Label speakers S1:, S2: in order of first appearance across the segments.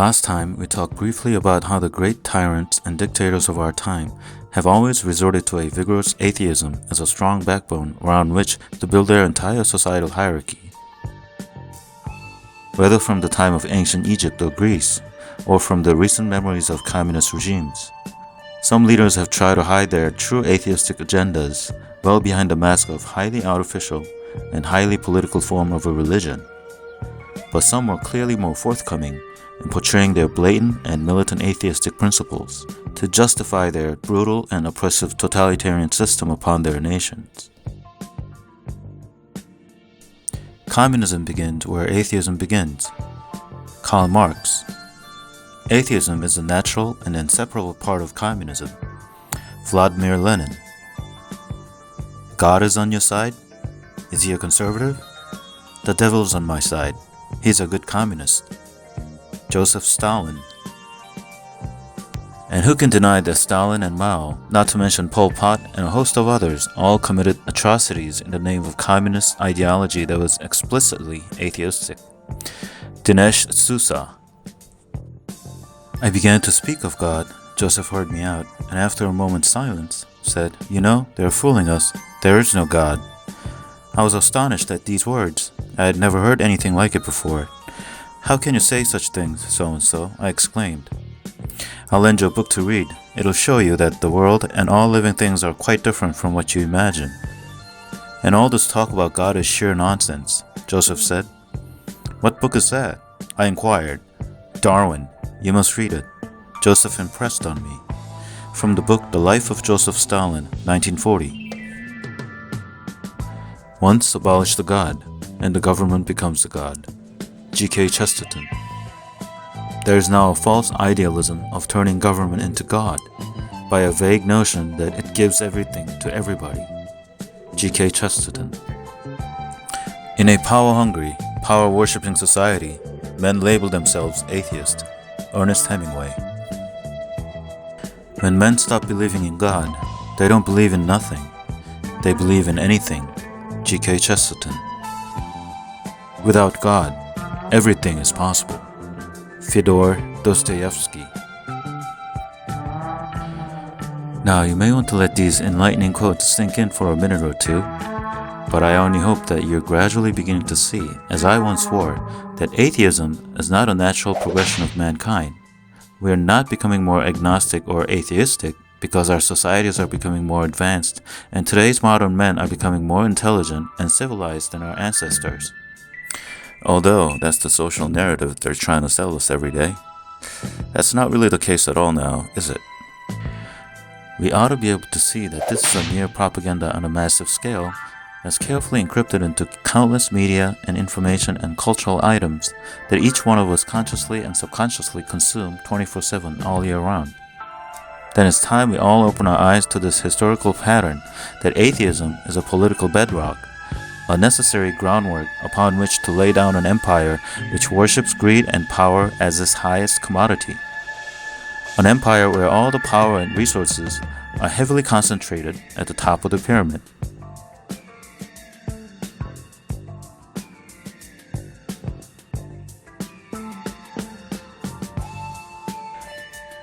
S1: Last time, we talked briefly about how the great tyrants and dictators of our time have always resorted to a vigorous atheism as a strong backbone around which to build their entire societal hierarchy. Whether from the time of ancient Egypt or Greece, or from the recent memories of communist regimes, some leaders have tried to hide their true atheistic agendas well behind the mask of highly artificial and highly political form of a religion. But some were clearly more forthcoming in portraying their blatant and militant atheistic principles to justify their brutal and oppressive totalitarian system upon their nations. Communism begins where atheism begins. Karl Marx. Atheism is a natural and inseparable part of communism. Vladimir Lenin. God is on your side? Is he a conservative? The devil's on my side. He's a good communist. Joseph Stalin. And who can deny that Stalin and Mao, not to mention Pol Pot and a host of others, all committed atrocities in the name of communist ideology that was explicitly atheistic? Dinesh D'Souza. I began to speak of God. Joseph heard me out, and after a moment's silence, said, "You know, they're fooling us. There is no God." I was astonished at these words. I had never heard anything like it before. "How can you say such things, so-and-so?" I exclaimed. "I'll lend you a book to read. It'll show you that the world and all living things are quite different from what you imagine." "And all this talk about God is sheer nonsense," Joseph said. "What book is that?" I inquired. "Darwin. You must read it." Joseph impressed on me. From the book The Life of Joseph Stalin, 1940. Once abolish the God, and the government becomes the God. G.K. Chesterton. There is now a false idealism of turning government into God by a vague notion that it gives everything to everybody. G.K. Chesterton. In a power-hungry, power-worshipping society, men label themselves atheist. Ernest Hemingway. When men stop believing in God, they don't believe in nothing. They believe in anything. G.K. Chesterton. Without God, everything is possible. Fyodor Dostoevsky. Now, you may want to let these enlightening quotes sink in for a minute or two, but I only hope that you're gradually beginning to see, as I once swore, that atheism is not a natural progression of mankind. We are not becoming more agnostic or atheistic because our societies are becoming more advanced, and today's modern men are becoming more intelligent and civilized than our ancestors. Although that's the social narrative they're trying to sell us every day. That's not really the case at all now, is it? We ought to be able to see that this is a mere propaganda on a massive scale that's carefully encrypted into countless media and information and cultural items that each one of us consciously and subconsciously consume 24/7 all year round. Then it's time we all open our eyes to this historical pattern that atheism is a political bedrock, a necessary groundwork upon which to lay down an empire which worships greed and power as its highest commodity. An empire where all the power and resources are heavily concentrated at the top of the pyramid.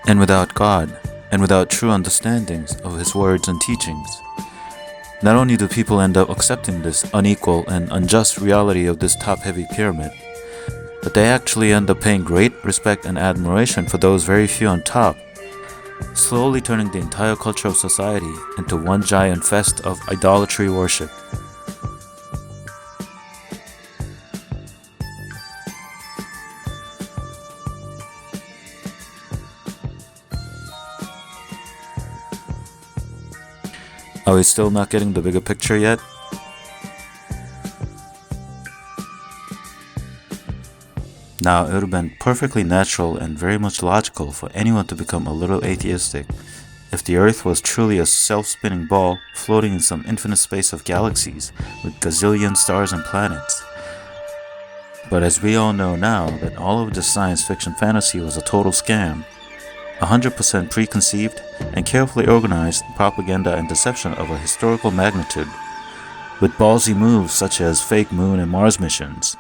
S1: And without God, and without true understandings of His words and teachings, not only do people end up accepting this unequal and unjust reality of this top-heavy pyramid, but they actually end up paying great respect and admiration for those very few on top, slowly turning the entire culture of society into one giant fest of idolatry worship. Are we still not getting the bigger picture yet? Now, it would have been perfectly natural and very much logical for anyone to become a little atheistic if the Earth was truly a self-spinning ball floating in some infinite space of galaxies with gazillion stars and planets. But as we all know now that all of this science fiction fantasy was a total scam, 100% preconceived and carefully organized propaganda and deception of a historical magnitude, with ballsy moves such as fake moon and Mars missions,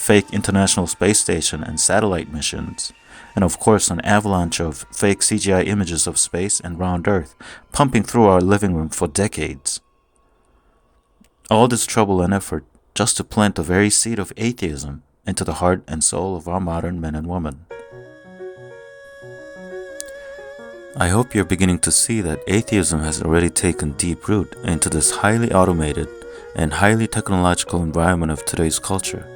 S1: fake International Space Station and satellite missions, and of course an avalanche of fake CGI images of space and round Earth pumping through our living room for decades. All this trouble and effort just to plant the very seed of atheism into the heart and soul of our modern men and women. I hope you're beginning to see that atheism has already taken deep root into this highly automated and highly technological environment of today's culture.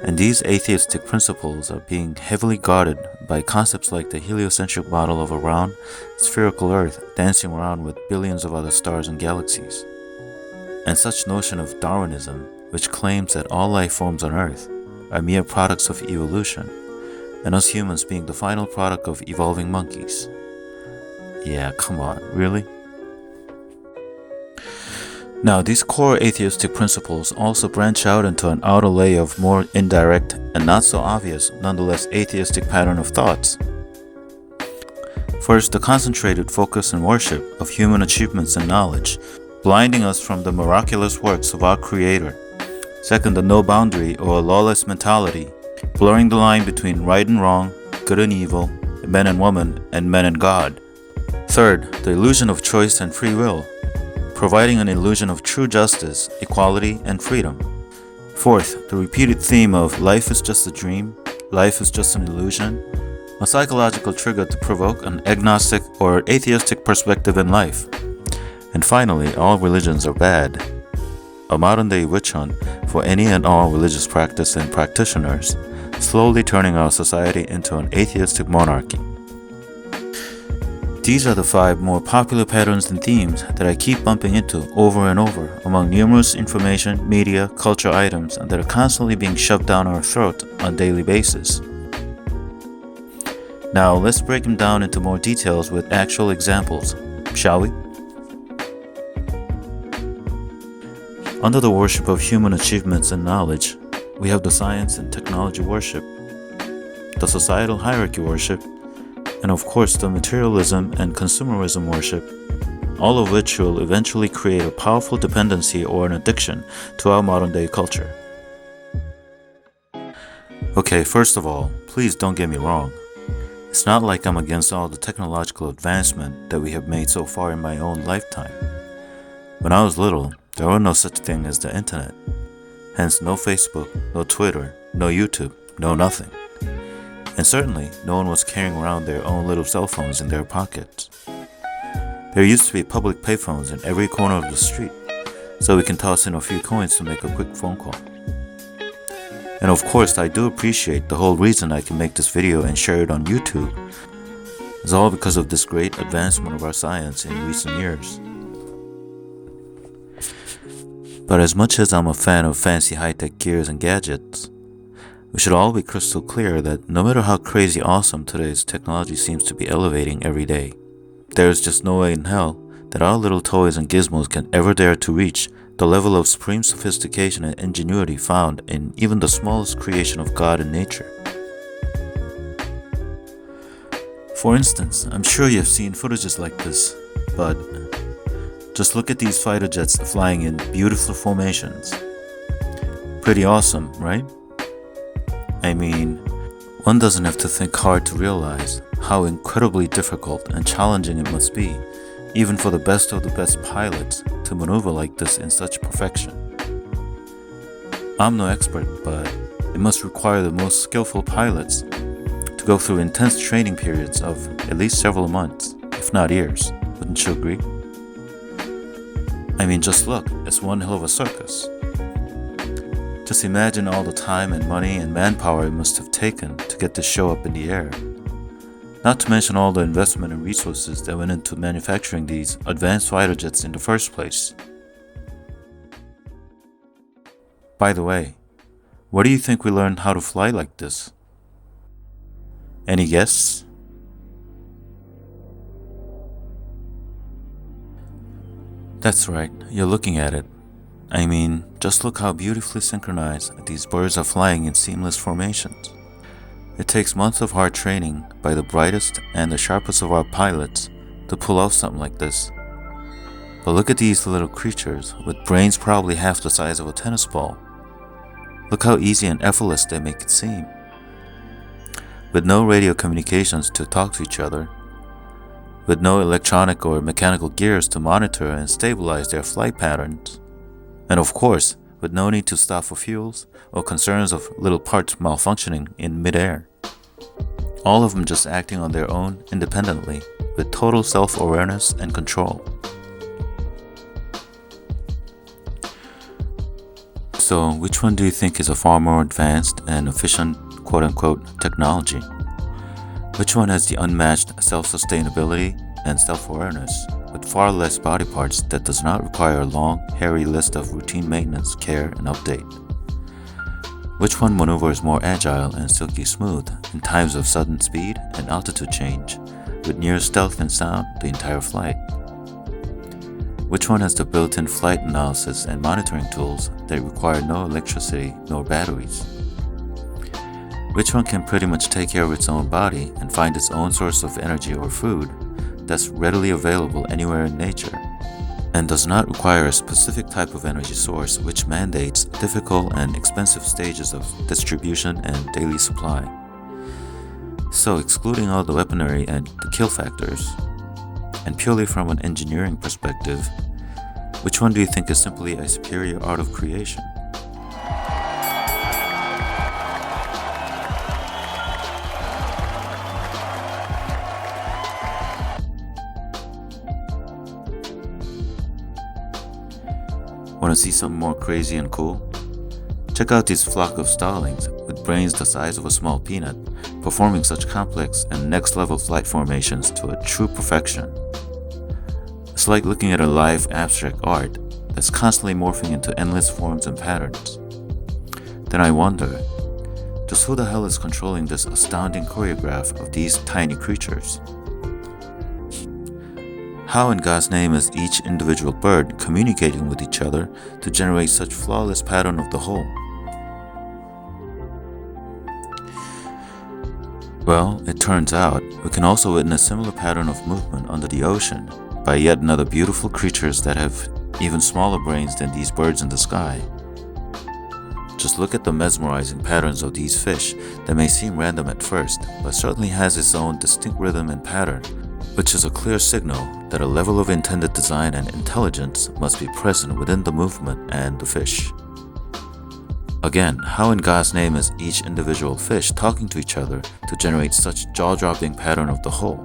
S1: And these atheistic principles are being heavily guarded by concepts like the heliocentric model of a round, spherical Earth dancing around with billions of other stars and galaxies, and such notion of Darwinism, which claims that all life forms on Earth are mere products of evolution, and us humans being the final product of evolving monkeys. Yeah, come on, really? Now, these core atheistic principles also branch out into an outer layer of more indirect and not so obvious, nonetheless atheistic pattern of thoughts. First, the concentrated focus and worship of human achievements and knowledge, blinding us from the miraculous works of our Creator. Second, the no boundary or lawless mentality, blurring the line between right and wrong, good and evil, men and women, and men and God. Third, the illusion of choice and free will, providing an illusion of true justice, equality, and freedom. Fourth, the repeated theme of life is just a dream, life is just an illusion, a psychological trigger to provoke an agnostic or atheistic perspective in life. And finally, all religions are bad, a modern-day witch hunt for any and all religious practice and practitioners, slowly turning our society into an atheistic monarchy. These are the 5 more popular patterns and themes that I keep bumping into over and over among numerous information, media, culture items that are constantly being shoved down our throat on a daily basis. Now let's break them down into more details with actual examples, shall we? Under the worship of human achievements and knowledge, we have the science and technology worship, the societal hierarchy worship, and of course the materialism and consumerism worship, all of which will eventually create a powerful dependency or an addiction to our modern-day culture. Okay, first of all, please don't get me wrong. It's not like I'm against all the technological advancement that we have made so far in my own lifetime. When I was little, there was no such thing as the internet. Hence no Facebook, no Twitter, no YouTube, no nothing. And certainly, no one was carrying around their own little cell phones in their pockets. There used to be public payphones in every corner of the street, so we can toss in a few coins to make a quick phone call. And of course, I do appreciate the whole reason I can make this video and share it on YouTube is all because of this great advancement of our science in recent years. But as much as I'm a fan of fancy high-tech gears and gadgets, we should all be crystal clear that no matter how crazy awesome today's technology seems to be elevating every day, there is just no way in hell that our little toys and gizmos can ever dare to reach the level of supreme sophistication and ingenuity found in even the smallest creation of God and nature. For instance, I'm sure you've seen footages like this, but just look at these fighter jets flying in beautiful formations. Pretty awesome, right? I mean, one doesn't have to think hard to realize how incredibly difficult and challenging it must be, even for the best of the best pilots, to maneuver like this in such perfection. I'm no expert, but it must require the most skillful pilots to go through intense training periods of at least several months, if not years. Wouldn't you agree? I mean, just look, it's one hell of a circus. Just imagine all the time and money and manpower it must have taken to get this show up in the air. Not to mention all the investment and resources that went into manufacturing these advanced fighter jets in the first place. By the way, where do you think we learned how to fly like this? Any guess? That's right, you're looking at it. I mean, just look how beautifully synchronized these birds are flying in seamless formations. It takes months of hard training by the brightest and the sharpest of our pilots to pull off something like this. But look at these little creatures with brains probably half the size of a tennis ball. Look how easy and effortless they make it seem. with no radio communications to talk to each other, with no electronic or mechanical gears to monitor and stabilize their flight patterns, and of course, with no need to stop for fuels or concerns of little parts malfunctioning in midair. All of them just acting on their own independently, with total self-awareness and control. So, which one do you think is a far more advanced and efficient quote-unquote technology? Which one has the unmatched self-sustainability and self-awareness, with far less body parts that does not require a long, hairy list of routine maintenance, care, and update? Which one maneuvers more agile and silky smooth in times of sudden speed and altitude change, with near stealth and sound the entire flight? Which one has the built-in flight analysis and monitoring tools that require no electricity nor batteries? Which one can pretty much take care of its own body and find its own source of energy or food that's readily available anywhere in nature, and does not require a specific type of energy source which mandates difficult and expensive stages of distribution and daily supply? So, excluding all the weaponry and the kill factors, and purely from an engineering perspective, which one do you think is simply a superior art of creation? Want to see something more crazy and cool? Check out this flock of starlings with brains the size of a small peanut, performing such complex and next-level flight formations to a true perfection. It's like looking at a live abstract art that's constantly morphing into endless forms and patterns. Then I wonder, just who the hell is controlling this astounding choreograph of these tiny creatures? How in God's name is each individual bird communicating with each other to generate such flawless pattern of the whole? Well, it turns out we can also witness similar pattern of movement under the ocean by yet another beautiful creatures that have even smaller brains than these birds in the sky. Just look at the mesmerizing patterns of these fish that may seem random at first, but certainly has its own distinct rhythm and pattern, which is a clear signal that a level of intended design and intelligence must be present within the movement and the fish. Again, how in God's name is each individual fish talking to each other to generate such jaw-dropping pattern of the whole?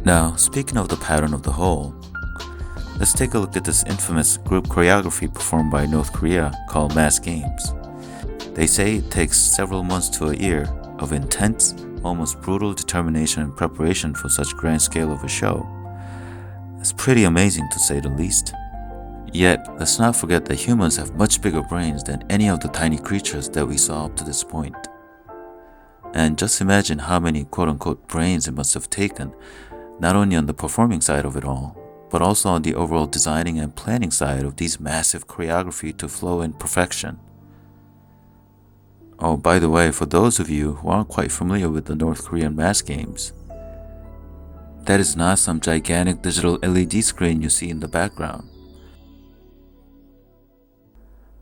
S1: Now, speaking of the pattern of the whole, let's take a look at this infamous group choreography performed by North Korea called Mass Games. They say it takes several months to a year of intense, almost brutal determination and preparation for such grand scale of a show. It's pretty amazing to say the least. Yet, let's not forget that humans have much bigger brains than any of the tiny creatures that we saw up to this point. And just imagine how many quote-unquote brains it must have taken, not only on the performing side of it all, but also on the overall designing and planning side of these massive choreography to flow in perfection. Oh, by the way, for those of you who aren't quite familiar with the North Korean mass games, that is not some gigantic digital LED screen you see in the background.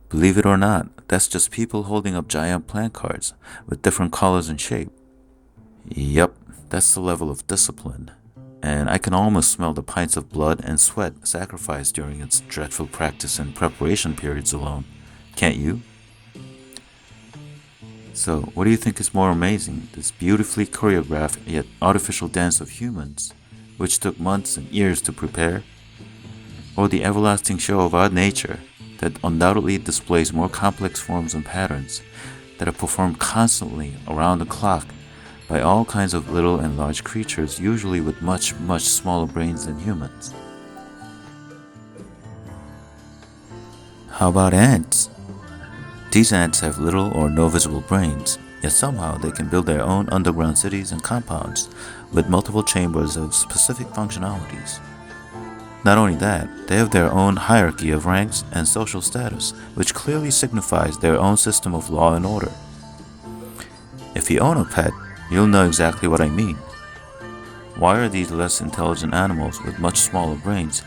S1: Believe it or not, that's just people holding up giant plant cards with different colors and shape. Yep, that's the level of discipline. And I can almost smell the pints of blood and sweat sacrificed during its dreadful practice and preparation periods alone. Can't you? So, what do you think is more amazing, this beautifully choreographed yet artificial dance of humans, which took months and years to prepare? Or the everlasting show of our nature that undoubtedly displays more complex forms and patterns that are performed constantly around the clock by all kinds of little and large creatures, usually with much, much smaller brains than humans? How about ants? These ants have little or no visible brains, yet somehow they can build their own underground cities and compounds with multiple chambers of specific functionalities. Not only that, they have their own hierarchy of ranks and social status, which clearly signifies their own system of law and order. If you own a pet, you'll know exactly what I mean. why are these less intelligent animals with much smaller brains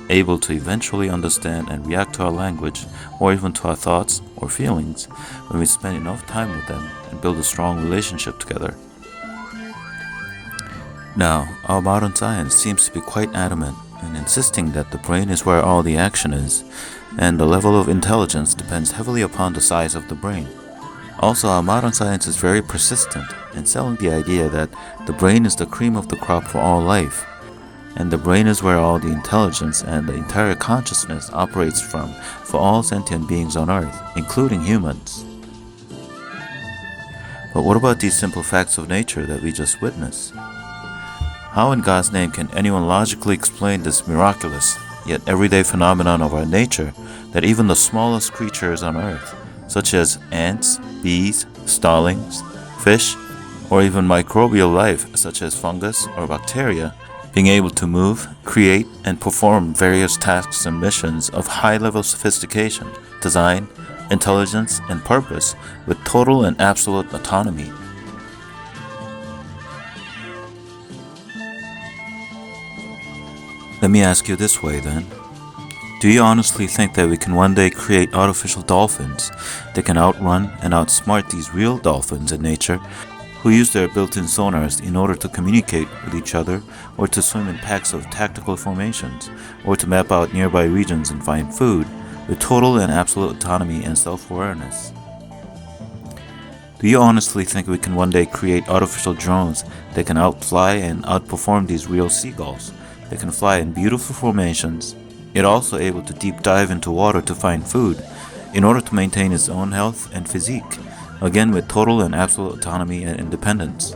S1: able to eventually understand and react to our language, or even to our thoughts or feelings, when we spend enough time with them and build a strong relationship together? Now, our modern science seems to be quite adamant in insisting that the brain is where all the action is, and the level of intelligence depends heavily upon the size of the brain. Also, our modern science is very persistent in selling the idea that the brain is the cream of the crop for all life, and the brain is where all the intelligence and the entire consciousness operates from for all sentient beings on Earth, including humans. But what about these simple facts of nature that we just witnessed? How in God's name can anyone logically explain this miraculous, yet everyday phenomenon of our nature that even the smallest creatures on Earth, such as ants, bees, starlings, fish, or even microbial life such as fungus or bacteria, being able to move, create, and perform various tasks and missions of high-level sophistication, design, intelligence, and purpose with total and absolute autonomy? Let me ask you this way then. Do you honestly think that we can one day create artificial dolphins that can outrun and outsmart these real dolphins in nature, who use their built-in sonars in order to communicate with each other, or to swim in packs of tactical formations, or to map out nearby regions and find food, with total and absolute autonomy and self-awareness? Do you honestly think we can one day create artificial drones that can outfly and outperform these real seagulls, that can fly in beautiful formations, yet also able to deep dive into water to find food, in order to maintain its own health and physique, again with total and absolute autonomy and independence?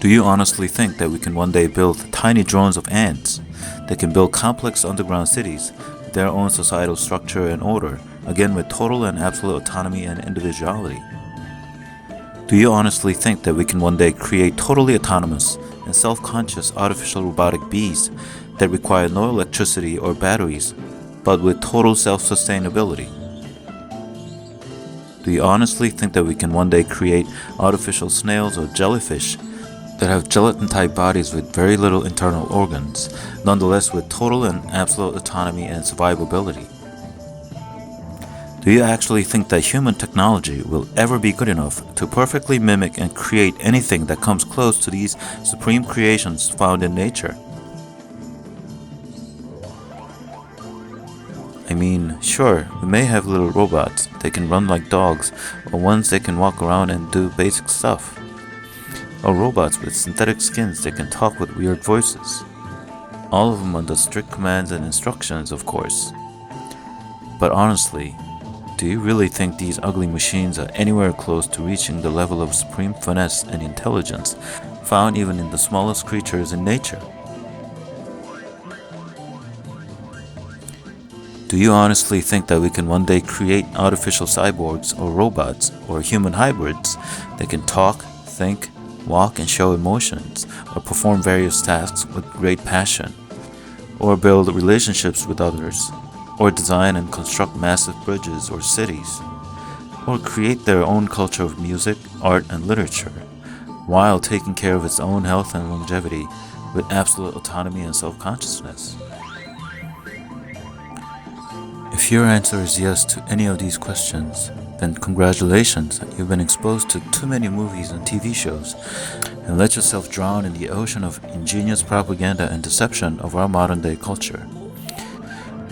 S1: Do you honestly think that we can one day build tiny drones of ants that can build complex underground cities with their own societal structure and order, again with total and absolute autonomy and individuality? Do you honestly think that we can one day create totally autonomous and self-conscious artificial robotic bees that require no electricity or batteries, but with total self-sustainability? Do you honestly think that we can one day create artificial snails or jellyfish that have gelatin-type bodies with very little internal organs, nonetheless with total and absolute autonomy and survivability? Do you actually think that human technology will ever be good enough to perfectly mimic and create anything that comes close to these supreme creations found in nature? I mean, sure, we may have little robots that can run like dogs, or ones that can walk around and do basic stuff, or robots with synthetic skins that can talk with weird voices. All of them under strict commands and instructions, of course. But honestly, do you really think these ugly machines are anywhere close to reaching the level of supreme finesse and intelligence found even in the smallest creatures in nature? Do you honestly think that we can one day create artificial cyborgs or robots or human hybrids that can talk, think, walk, and show emotions, or perform various tasks with great passion, or build relationships with others, or design and construct massive bridges or cities, or create their own culture of music, art, and literature, while taking care of its own health and longevity with absolute autonomy and self-consciousness? If your answer is yes to any of these questions, then congratulations, you've been exposed to too many movies and TV shows, and let yourself drown in the ocean of ingenious propaganda and deception of our modern-day culture.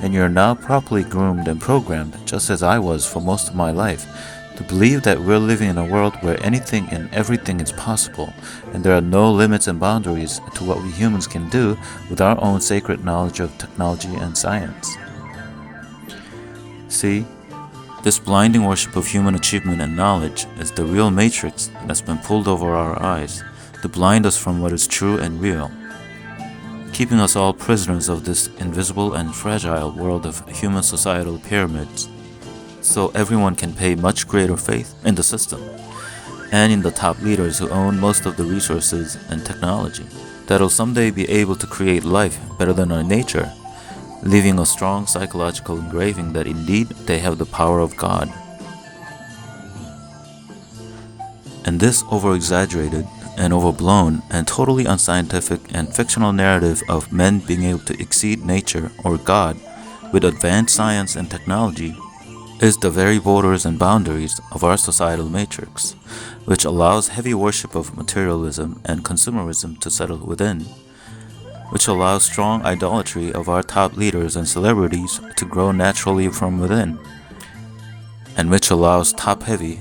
S1: And you're now properly groomed and programmed, just as I was for most of my life, to believe that we're living in a world where anything and everything is possible, and there are no limits and boundaries to what we humans can do with our own sacred knowledge of technology and science. See, this blinding worship of human achievement and knowledge is the real matrix that's been pulled over our eyes to blind us from what is true and real, keeping us all prisoners of this invisible and fragile world of human societal pyramids, so everyone can pay much greater faith in the system and in the top leaders who own most of the resources and technology that'll someday be able to create life better than our nature, leaving a strong psychological engraving that indeed they have the power of God. And this over-exaggerated and overblown and totally unscientific and fictional narrative of men being able to exceed nature or God with advanced science and technology is the very borders and boundaries of our societal matrix, which allows heavy worship of materialism and consumerism to settle within, which allows strong idolatry of our top leaders and celebrities to grow naturally from within, and which allows top-heavy,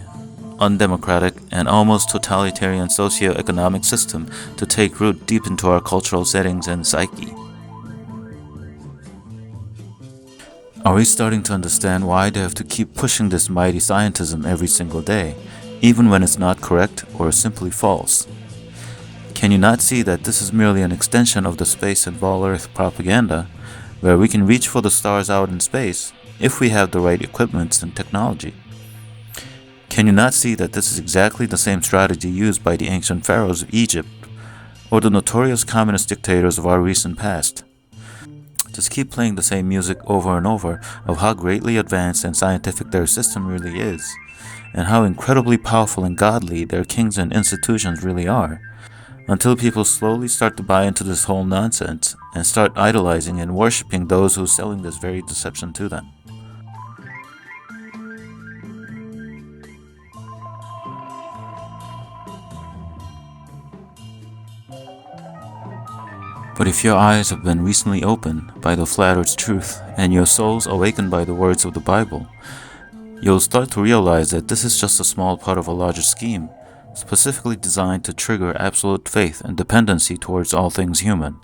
S1: undemocratic, and almost totalitarian socio-economic system to take root deep into our cultural settings and psyche. Are we starting to understand why they have to keep pushing this mighty scientism every single day, even when it's not correct or simply false? Can you not see that this is merely an extension of the space and ball Earth propaganda, where we can reach for the stars out in space if we have the right equipment and technology? Can you not see that this is exactly the same strategy used by the ancient pharaohs of Egypt or the notorious communist dictators of our recent past? Just keep playing the same music over and over of how greatly advanced and scientific their system really is, and how incredibly powerful and godly their kings and institutions really are, until people slowly start to buy into this whole nonsense and start idolizing and worshipping those who are selling this very deception to them. But if your eyes have been recently opened by the flat earth's truth and your souls awakened by the words of the Bible, you'll start to realize that this is just a small part of a larger scheme, specifically designed to trigger absolute faith and dependency towards all things human,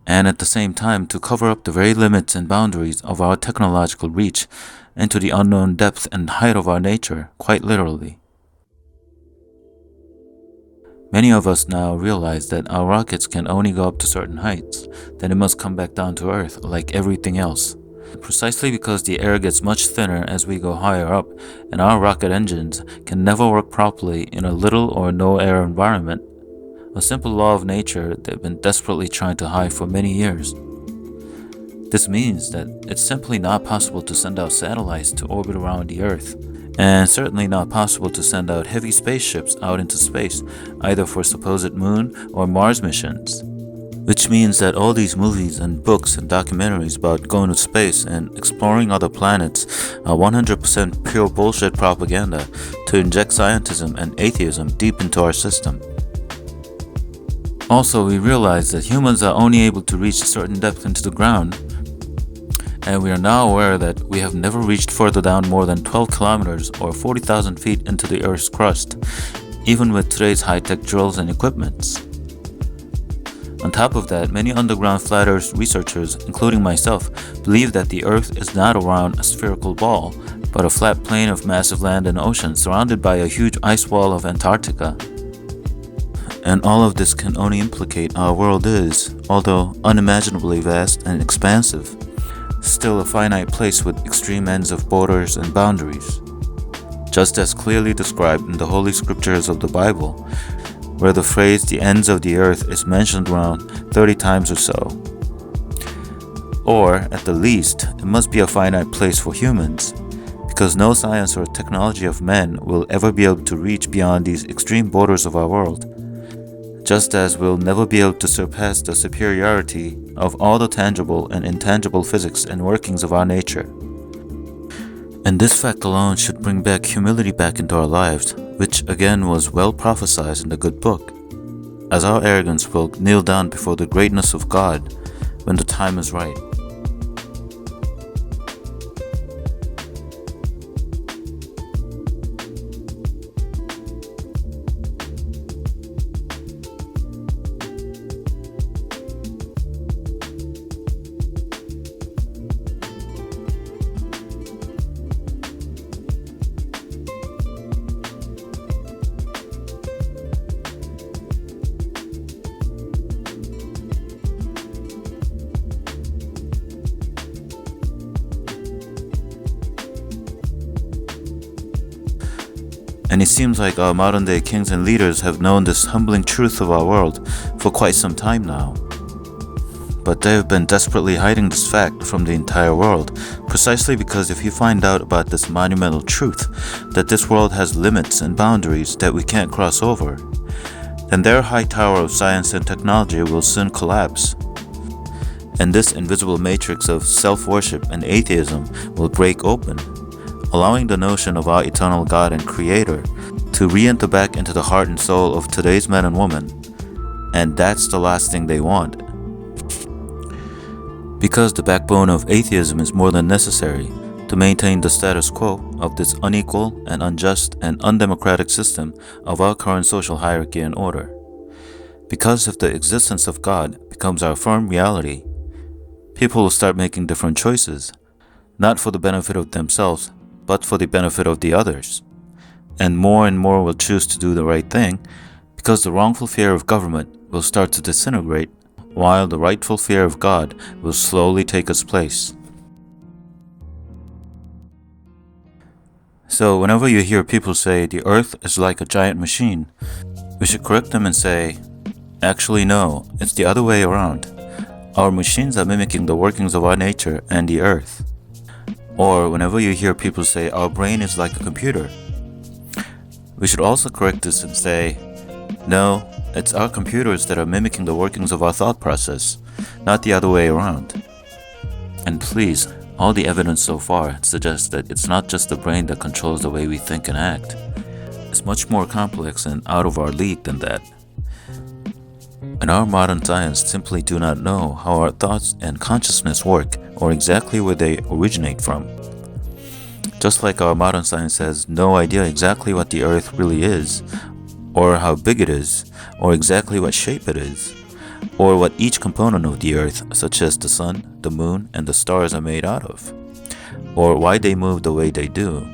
S1: and at the same time to cover up the very limits and boundaries of our technological reach into the unknown depth and height of our nature, quite literally. Many of us now realize that our rockets can only go up to certain heights, then it must come back down to Earth like everything else. Precisely because the air gets much thinner as we go higher up, and our rocket engines can never work properly in a little or no air environment, a simple law of nature they've been desperately trying to hide for many years. This means that it's simply not possible to send out satellites to orbit around the Earth, and certainly not possible to send out heavy spaceships out into space, either for supposed Moon or Mars missions. Which means that all these movies and books and documentaries about going to space and exploring other planets are 100% pure bullshit propaganda to inject scientism and atheism deep into our system. Also, we realize that humans are only able to reach a certain depth into the ground, and we are now aware that we have never reached further down more than 12 kilometers or 40,000 feet into the Earth's crust, even with today's high-tech drills and equipments. On top of that, many underground flat Earth researchers, including myself, believe that the Earth is not a round spherical ball, but a flat plain of massive land and ocean surrounded by a huge ice wall of Antarctica. And all of this can only implicate our world is, although unimaginably vast and expansive, still a finite place with extreme ends of borders and boundaries, just as clearly described in the Holy Scriptures of the Bible, where the phrase "the ends of the earth" is mentioned around 30 times or so. Or, at the least, it must be a finite place for humans, because no science or technology of men will ever be able to reach beyond these extreme borders of our world, just as we'll never be able to surpass the superiority of all the tangible and intangible physics and workings of our nature. And this fact alone should bring back humility back into our lives, which again was well prophesied in the good book, as our arrogance will kneel down before the greatness of God when the time is right. And it seems like our modern day kings and leaders have known this humbling truth of our world for quite some time now. But they have been desperately hiding this fact from the entire world, precisely because if you find out about this monumental truth, that this world has limits and boundaries that we can't cross over, then their high tower of science and technology will soon collapse. And this invisible matrix of self-worship and atheism will break open, allowing the notion of our eternal God and Creator to re-enter back into the heart and soul of today's men and women. And that's the last thing they want. Because the backbone of atheism is more than necessary to maintain the status quo of this unequal and unjust and undemocratic system of our current social hierarchy and order. Because if the existence of God becomes our firm reality, people will start making different choices, not for the benefit of themselves, but for the benefit of the others. And more will choose to do the right thing because the wrongful fear of government will start to disintegrate while the rightful fear of God will slowly take its place. So whenever you hear people say the earth is like a giant machine, we should correct them and say, actually no, it's the other way around. Our machines are mimicking the workings of our nature and the earth. Or whenever you hear people say our brain is like a computer, we should also correct this and say, no, it's our computers that are mimicking the workings of our thought process, not the other way around. And please, all the evidence so far suggests that it's not just the brain that controls the way we think and act. It's much more complex and out of our league than that. And our modern science simply do not know how our thoughts and consciousness work or exactly where they originate from. Just like our modern science has no idea exactly what the earth really is, or how big it is, or exactly what shape it is, or what each component of the earth, such as the sun, the moon, and the stars are made out of, or why they move the way they do.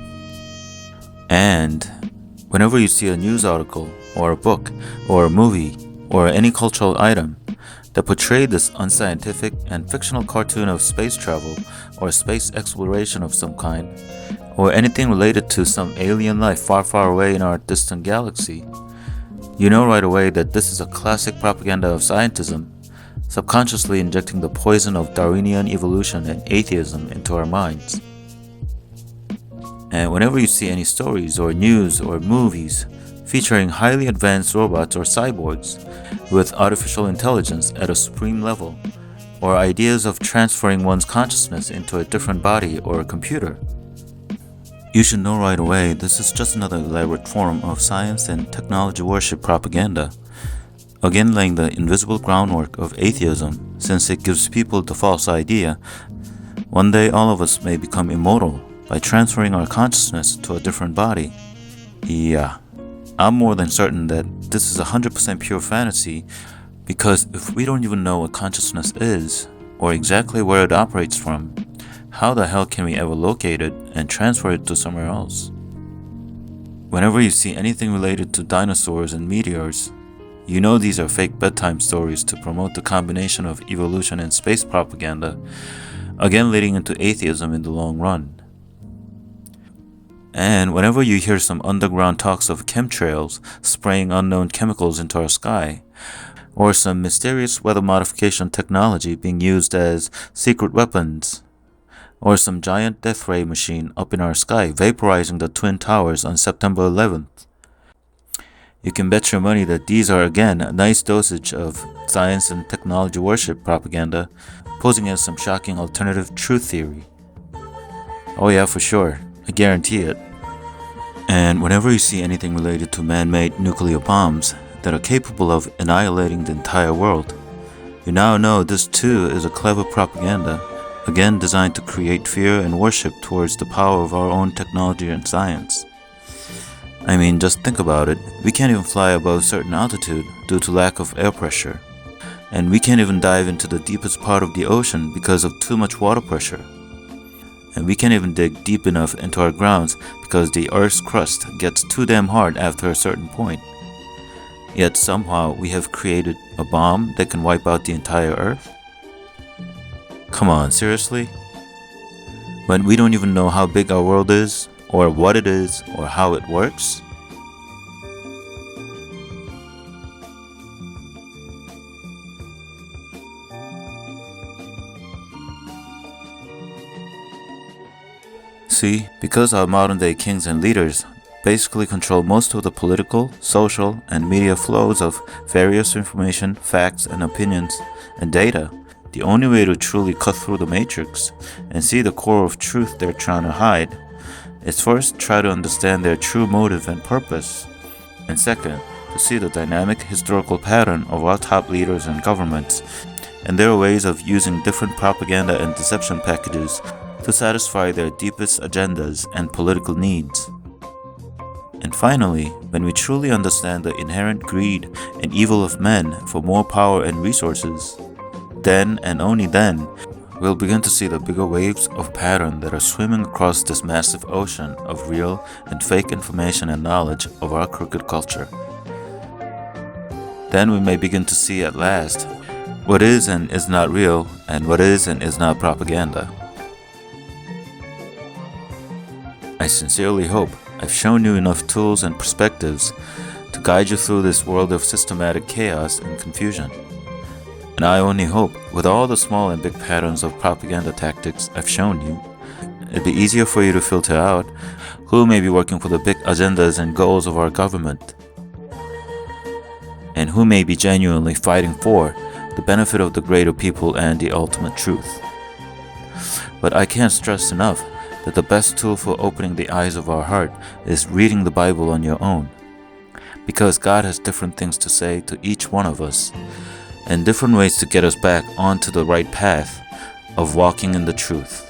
S1: And whenever you see a news article, or a book, or a movie, or any cultural item that portray this unscientific and fictional cartoon of space travel or space exploration of some kind, or anything related to some alien life far, far away in our distant galaxy, you know right away that this is a classic propaganda of scientism, subconsciously injecting the poison of Darwinian evolution and atheism into our minds. And whenever you see any stories or news or movies featuring highly advanced robots or cyborgs with artificial intelligence at a supreme level, or ideas of transferring one's consciousness into a different body or a computer, you should know right away this is just another elaborate form of science and technology worship propaganda, again laying the invisible groundwork of atheism, since it gives people the false idea one day all of us may become immortal by transferring our consciousness to a different body. Yeah, I'm more than certain that this is 100% pure fantasy, because if we don't even know what consciousness is, or exactly where it operates from, how the hell can we ever locate it and transfer it to somewhere else? Whenever you see anything related to dinosaurs and meteors, you know these are fake bedtime stories to promote the combination of evolution and space propaganda, again leading into atheism in the long run. And whenever you hear some underground talks of chemtrails spraying unknown chemicals into our sky, or some mysterious weather modification technology being used as secret weapons, or some giant death ray machine up in our sky vaporizing the Twin Towers on September 11th, you can bet your money that these are again a nice dosage of science and technology worship propaganda, posing as some shocking alternative truth theory. Oh yeah, for sure, I guarantee it. And whenever you see anything related to man-made nuclear bombs that are capable of annihilating the entire world, you now know this too is a clever propaganda, again designed to create fear and worship towards the power of our own technology and science. I mean, just think about it. We can't even fly above a certain altitude due to lack of air pressure. And we can't even dive into the deepest part of the ocean because of too much water pressure. And we can't even dig deep enough into our grounds because the Earth's crust gets too damn hard after a certain point. Yet somehow we have created a bomb that can wipe out the entire Earth? Come on, seriously? When we don't even know how big our world is, or what it is, or how it works? See, because our modern day kings and leaders basically control most of the political, social, and media flows of various information, facts, and opinions, and data. The only way to truly cut through the matrix and see the core of truth they're trying to hide is first try to understand their true motive and purpose, and second, to see the dynamic historical pattern of our top leaders and governments and their ways of using different propaganda and deception packages to satisfy their deepest agendas and political needs. And finally, when we truly understand the inherent greed and evil of men for more power and resources, then and only then, we'll begin to see the bigger waves of pattern that are swimming across this massive ocean of real and fake information and knowledge of our crooked culture. Then we may begin to see at last what is and is not real and what is and is not propaganda. I sincerely hope I've shown you enough tools and perspectives to guide you through this world of systematic chaos and confusion. And I only hope, with all the small and big patterns of propaganda tactics I've shown you, it'd be easier for you to filter out who may be working for the big agendas and goals of our government, and who may be genuinely fighting for the benefit of the greater people and the ultimate truth. But I can't stress enough that the best tool for opening the eyes of our heart is reading the Bible on your own, because God has different things to say to each one of us, and different ways to get us back onto the right path of walking in the truth.